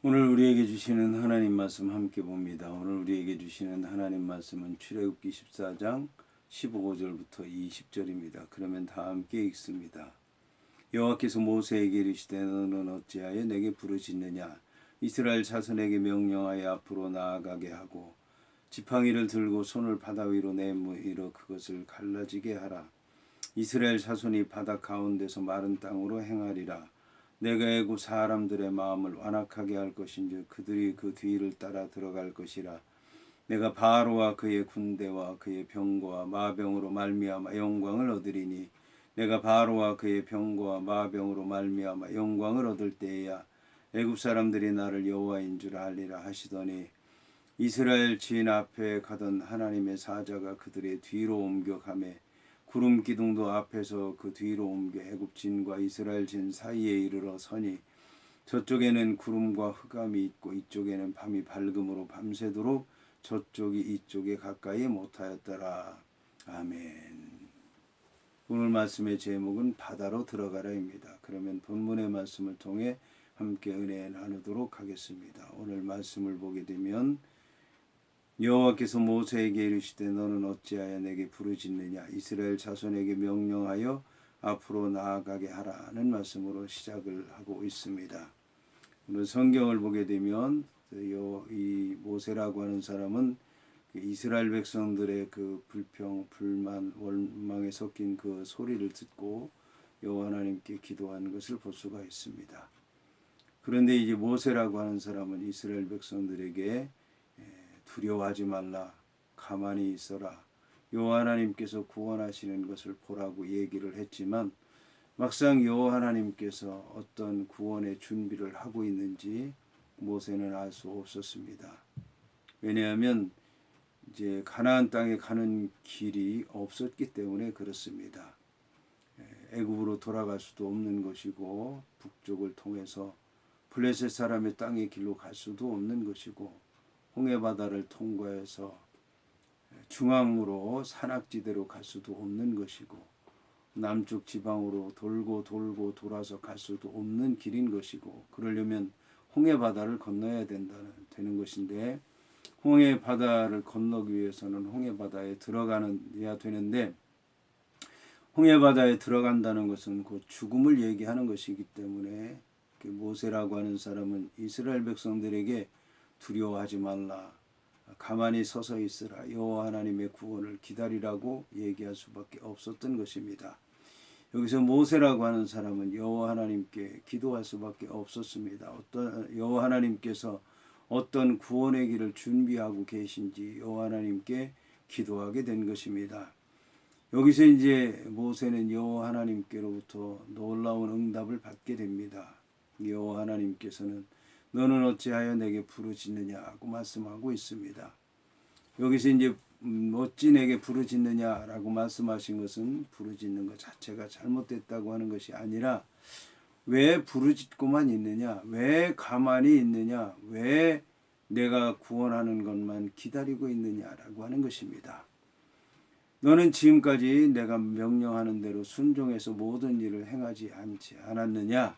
오늘 우리에게 주시는 하나님 말씀 함께 봅니다. 오늘 우리에게 주시는 하나님 말씀은 출애굽기 14장 15절부터 20절입니다. 그러면 다 함께 읽습니다. 여호와께서 모세에게 이르시되 너는 어찌하여 내게 부르짖느냐 이스라엘 자손에게 명령하여 앞으로 나아가게 하고 지팡이를 들고 손을 바다 위로 내밀어 그것을 갈라지게 하라. 이스라엘 자손이 바다 가운데서 마른 땅으로 행하리라. 내가 애굽 사람들의 마음을 완악하게 할 것인즉 그들이 그 뒤를 따라 들어갈 것이라. 내가 바로와 그의 군대와 그의 병거와 마병으로 말미암아 영광을 얻으리니 내가 바로와 그의 병거와 마병으로 말미암아 영광을 얻을 때에야 애굽 사람들이 나를 여호와인 줄 알리라 하시더니 이스라엘 진 앞에 가던 하나님의 사자가 그들의 뒤로 옮겨가매 구름 기둥도 앞에서 그 뒤로 옮겨 애굽 진과 이스라엘 진 사이에 이르러 서니 저쪽에는 구름과 흑암이 있고 이쪽에는 밤이 밝음으로 밤새도록 저쪽이 이쪽에 가까이 못하였더라. 아멘. 오늘 말씀의 제목은 바다로 들어가라입니다. 그러면 본문의 말씀을 통해 함께 은혜 나누도록 하겠습니다. 오늘 말씀을 보게 되면 여호와께서 모세에게 이르시되 너는 어찌하여 내게 부르짖느냐 이스라엘 자손에게 명령하여 앞으로 나아가게 하라는 말씀으로 시작을 하고 있습니다. 오늘 성경을 보게 되면 이 모세라고 하는 사람은 이스라엘 백성들의 그 불평, 불만, 원망에 섞인 그 소리를 듣고 여호와 하나님께 기도하는 것을 볼 수가 있습니다. 그런데 이제 모세라고 하는 사람은 이스라엘 백성들에게 두려워하지 말라, 가만히 있어라, 여호와 하나님께서 구원하시는 것을 보라고 얘기를 했지만 막상 여호와 하나님께서 어떤 구원의 준비를 하고 있는지 모세는 알 수 없었습니다. 왜냐하면 이제 가나안 땅에 가는 길이 없었기 때문에 그렇습니다. 애굽으로 돌아갈 수도 없는 것이고 북쪽을 통해서 블레셋 사람의 땅의 길로 갈 수도 없는 것이고 홍해바다를 통과해서 중앙으로 산악지대로 갈 수도 없는 것이고 남쪽 지방으로 돌고 돌아서 갈 수도 없는 길인 것이고 그러려면 홍해바다를 건너야 되는 것인데 홍해바다를 건너기 위해서는 홍해바다에 들어가야 되는데 홍해바다에 들어간다는 것은 곧 죽음을 얘기하는 것이기 때문에 모세라고 하는 사람은 이스라엘 백성들에게 두려워하지 말라, 가만히 서서 있으라, 여호와 하나님의 구원을 기다리라고 얘기할 수밖에 없었던 것입니다. 여기서 모세라고 하는 사람은 여호와 하나님께 기도할 수밖에 없었습니다. 여호와 하나님께서 어떤 구원의 길을 준비하고 계신지 여호와 하나님께 기도하게 된 것입니다. 여기서 이제 모세는 여호와 하나님께로부터 놀라운 응답을 받게 됩니다. 여호와 하나님께서는 너는 어찌하여 내게 부르짖느냐고 말씀하고 있습니다. 여기서 이제 어찌 내게 부르짖느냐라고 말씀하신 것은 부르짖는 것 자체가 잘못됐다고 하는 것이 아니라 왜 부르짖고만 있느냐, 왜 가만히 있느냐, 왜 내가 구원하는 것만 기다리고 있느냐라고 하는 것입니다. 너는 지금까지 내가 명령하는 대로 순종해서 모든 일을 행하지 않았느냐?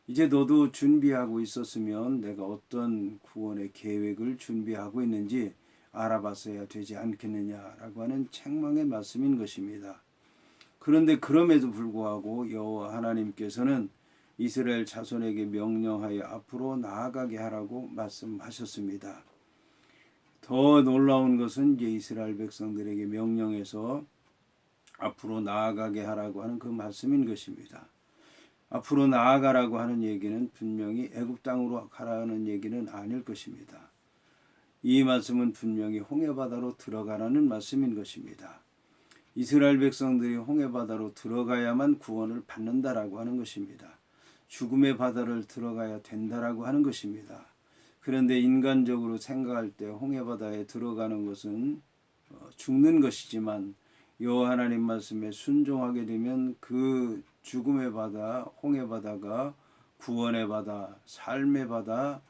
이제 너도 준비하고 있었으면 내가 어떤 구원의 계획을 준비하고 있는지 알아봤어야 되지 않겠느냐라고 하는 책망의 말씀인 것입니다. 그런데 그럼에도 불구하고 여호와 하나님께서는 이스라엘 자손에게 명령하여 앞으로 나아가게 하라고 말씀하셨습니다. 더 놀라운 것은 이제 이스라엘 백성들에게 명령해서 앞으로 나아가게 하라고 하는 그 말씀인 것입니다. 앞으로 나아가라고 하는 얘기는 분명히 애굽 땅으로 가라는 얘기는 아닐 것입니다. 이 말씀은 분명히 홍해바다로 들어가라는 말씀인 것입니다. 이스라엘 백성들이 홍해바다로 들어가야만 구원을 받는다라고 하는 것입니다. 죽음의 바다를 들어가야 된다라고 하는 것입니다. 그런데 인간적으로 생각할 때 홍해바다에 들어가는 것은 죽는 것이지만 여호와 하나님 말씀에 순종하게 되면 그 죽음의 바다, 홍해바다가 구원의 바다, 삶의 바다,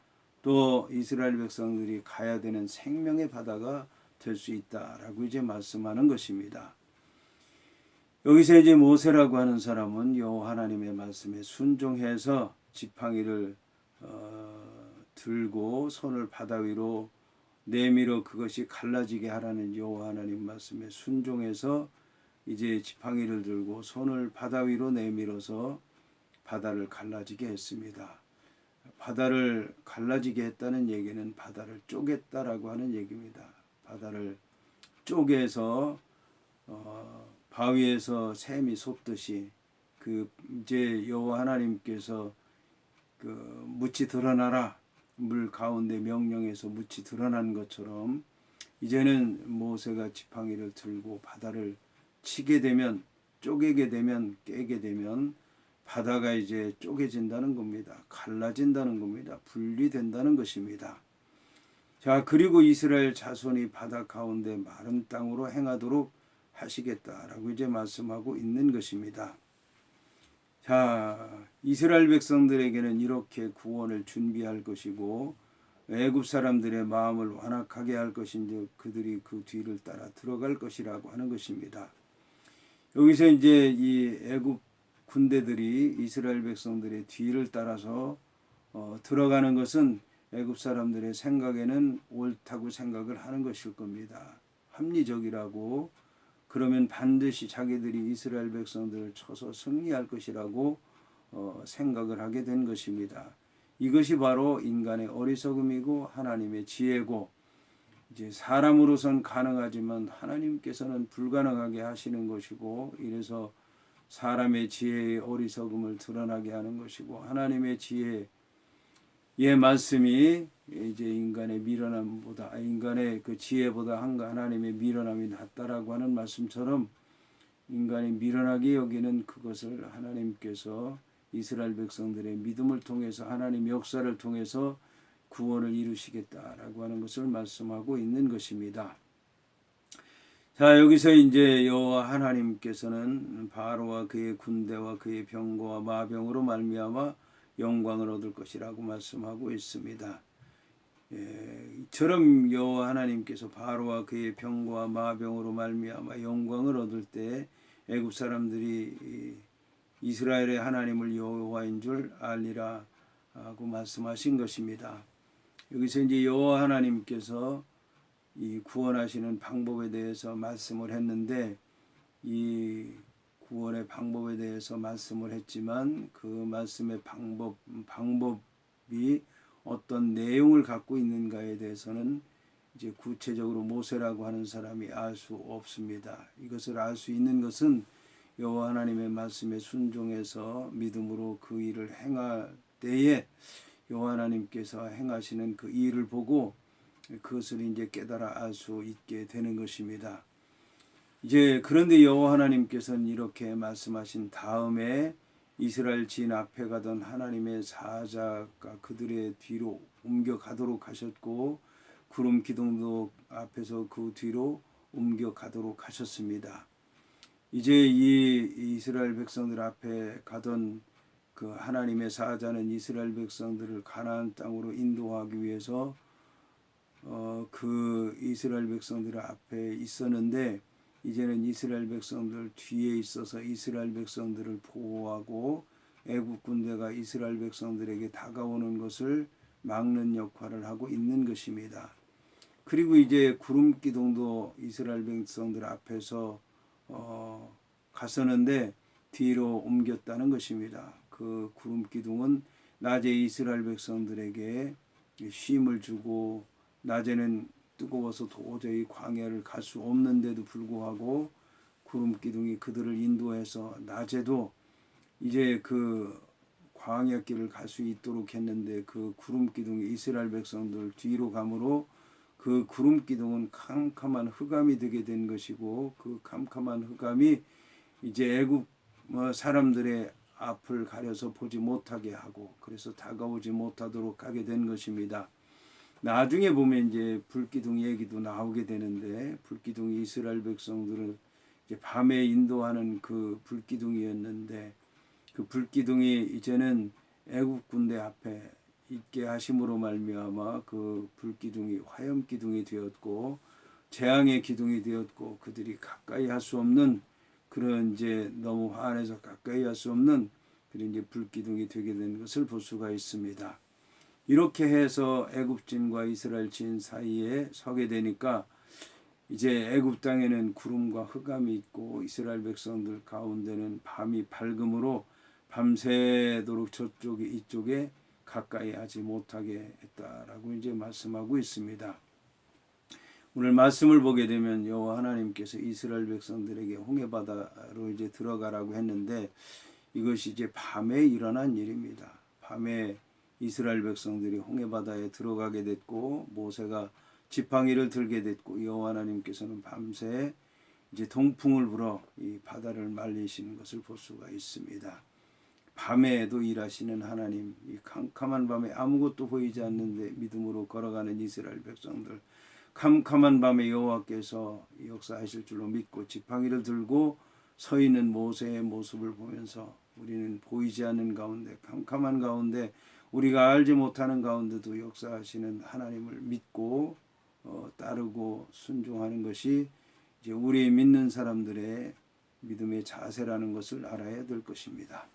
또 이스라엘 백성들이 가야 되는 생명의 바다가 될 수 있다라고 이제 말씀하는 것입니다. 여기서 이제 모세라고 하는 사람은 여호와 하나님의 말씀에 순종해서 지팡이를 들고 손을 바다 위로 내밀어 그것이 갈라지게 하라는 여호와 하나님 말씀에 순종해서 이제 지팡이를 들고 손을 바다 위로 내밀어서 바다를 갈라지게 했습니다. 바다를 갈라지게 했다는 얘기는 바다를 쪼갰다라고 하는 얘기입니다. 바다를 쪼개서 바위에서 샘이 솟듯이 그 이제 여호와 하나님께서 그 묻이 드러나라 물 가운데 명령해서 묻이 드러난 것처럼 이제는 모세가 지팡이를 들고 바다를 치게 되면 쪼개게 되면 깨게 되면 바다가 이제 쪼개진다는 겁니다. 갈라진다는 겁니다. 분리된다는 것입니다. 자, 그리고 이스라엘 자손이 바다 가운데 마른 땅으로 행하도록 하시겠다라고 이제 말씀하고 있는 것입니다. 자, 이스라엘 백성들에게는 이렇게 구원을 준비할 것이고 애굽 사람들의 마음을 완악하게 할 것인지 그들이 그 뒤를 따라 들어갈 것이라고 하는 것입니다. 여기서 이제 이 애굽 군대들이 이스라엘 백성들의 뒤를 따라서 들어가는 것은 애굽 사람들의 생각에는 옳다고 생각을 하는 것일 겁니다. 합리적이라고 그러면 반드시 자기들이 이스라엘 백성들을 쳐서 승리할 것이라고 생각을 하게 된 것입니다. 이것이 바로 인간의 어리석음이고 하나님의 지혜고 이제 사람으로선 가능하지만 하나님께서는 불가능하게 하시는 것이고 이래서 사람의 지혜의 어리석음을 드러나게 하는 것이고 하나님의 지혜의 말씀이 이제 인간의 미련함보다 인간의 그 지혜보다 하나님의 미련함이 낫다라고 하는 말씀처럼 인간이 미련하게 여기는 그것을 하나님께서 이스라엘 백성들의 믿음을 통해서 하나님의 역사를 통해서 구원을 이루시겠다라고 하는 것을 말씀하고 있는 것입니다. 자, 여기서 이제 여호와 하나님께서는 바로와 그의 군대와 그의 병거와 마병으로 말미암아 영광을 얻을 것이라고 말씀하고 있습니다. 이처럼 여호와 하나님께서 바로와 그의 병거와 마병으로 말미암아 영광을 얻을 때 애굽 사람들이 이스라엘의 하나님을 여호와인 줄 알리라 하고 말씀하신 것입니다. 여기서 이제 여호와 하나님께서 이 구원하시는 방법에 대해서 말씀을 했는데 이 구원의 방법에 대해서 말씀을 했지만 그 말씀의 방법이 어떤 내용을 갖고 있는가에 대해서는 이제 구체적으로 모세라고 하는 사람이 알 수 없습니다. 이것을 알 수 있는 것은 여호와 하나님의 말씀에 순종해서 믿음으로 그 일을 행할 때에 여호와 하나님께서 행하시는 그 일을 보고 그것을 이제 깨달아 알 수 있게 되는 것입니다. 이제 그런데 여호와 하나님께서는 이렇게 말씀하신 다음에 이스라엘 진 앞에 가던 하나님의 사자가 그들의 뒤로 옮겨가도록 하셨고 구름 기둥도 앞에서 그 뒤로 옮겨가도록 하셨습니다. 이제 이 이스라엘 백성들 앞에 가던 그 하나님의 사자는 이스라엘 백성들을 가나안 땅으로 인도하기 위해서 그 이스라엘 백성들 앞에 있었는데 이제는 이스라엘 백성들 뒤에 있어서 이스라엘 백성들을 보호하고 애국 군대가 이스라엘 백성들에게 다가오는 것을 막는 역할을 하고 있는 것입니다. 그리고 이제 구름 기둥도 이스라엘 백성들 앞에서 갔었는데 뒤로 옮겼다는 것입니다. 그 구름 기둥은 낮에 이스라엘 백성들에게 쉼을 주고 낮에는 뜨거워서 도저히 광야를 갈 수 없는데도 불구하고 구름 기둥이 그들을 인도해서 낮에도 이제 그 광야 길을 갈 수 있도록 했는데 그 구름 기둥이 이스라엘 백성들 뒤로 가므로 그 구름 기둥은 캄캄한 흑암이 되게 된 것이고 그 캄캄한 흑암이 이제 애굽 사람들의 앞을 가려서 보지 못하게 하고 그래서 다가오지 못하도록 하게 된 것입니다. 나중에 보면 이제 불기둥 얘기도 나오게 되는데 불기둥이 이스라엘 백성들을 이제 밤에 인도하는 그 불기둥이었는데 그 불기둥이 이제는 애국 군대 앞에 있게 하심으로 말미암아 그 불기둥이 화염기둥이 되었고 재앙의 기둥이 되었고 그들이 가까이 할 수 없는 그런 이제 너무 환해서 가까이 할 수 없는 그런 이제 불기둥이 되게 된 것을 볼 수가 있습니다. 이렇게 해서 애굽진과 이스라엘진 사이에 서게 되니까 이제 애굽 땅에는 구름과 흑암이 있고 이스라엘 백성들 가운데는 밤이 밝음으로 밤새도록 저쪽에 이쪽에 가까이 하지 못하게 했다라고 이제 말씀하고 있습니다. 오늘 말씀을 보게 되면 여호와 하나님께서 이스라엘 백성들에게 홍해바다로 이제 들어가라고 했는데 이것이 이제 밤에 일어난 일입니다. 밤에 이스라엘 백성들이 홍해바다에 들어가게 됐고 모세가 지팡이를 들게 됐고 여호와 하나님께서는 밤새 이제 동풍을 불어 이 바다를 말리시는 것을 볼 수가 있습니다. 밤에도 일하시는 하나님, 이 캄캄한 밤에 아무것도 보이지 않는데 믿음으로 걸어가는 이스라엘 백성들, 캄캄한 밤에 여호와께서 역사하실 줄로 믿고 지팡이를 들고 서 있는 모세의 모습을 보면서 우리는 보이지 않는 가운데, 캄캄한 가운데, 우리가 알지 못하는 가운데도 역사하시는 하나님을 믿고 따르고 순종하는 것이 이제 우리 믿는 사람들의 믿음의 자세라는 것을 알아야 될 것입니다.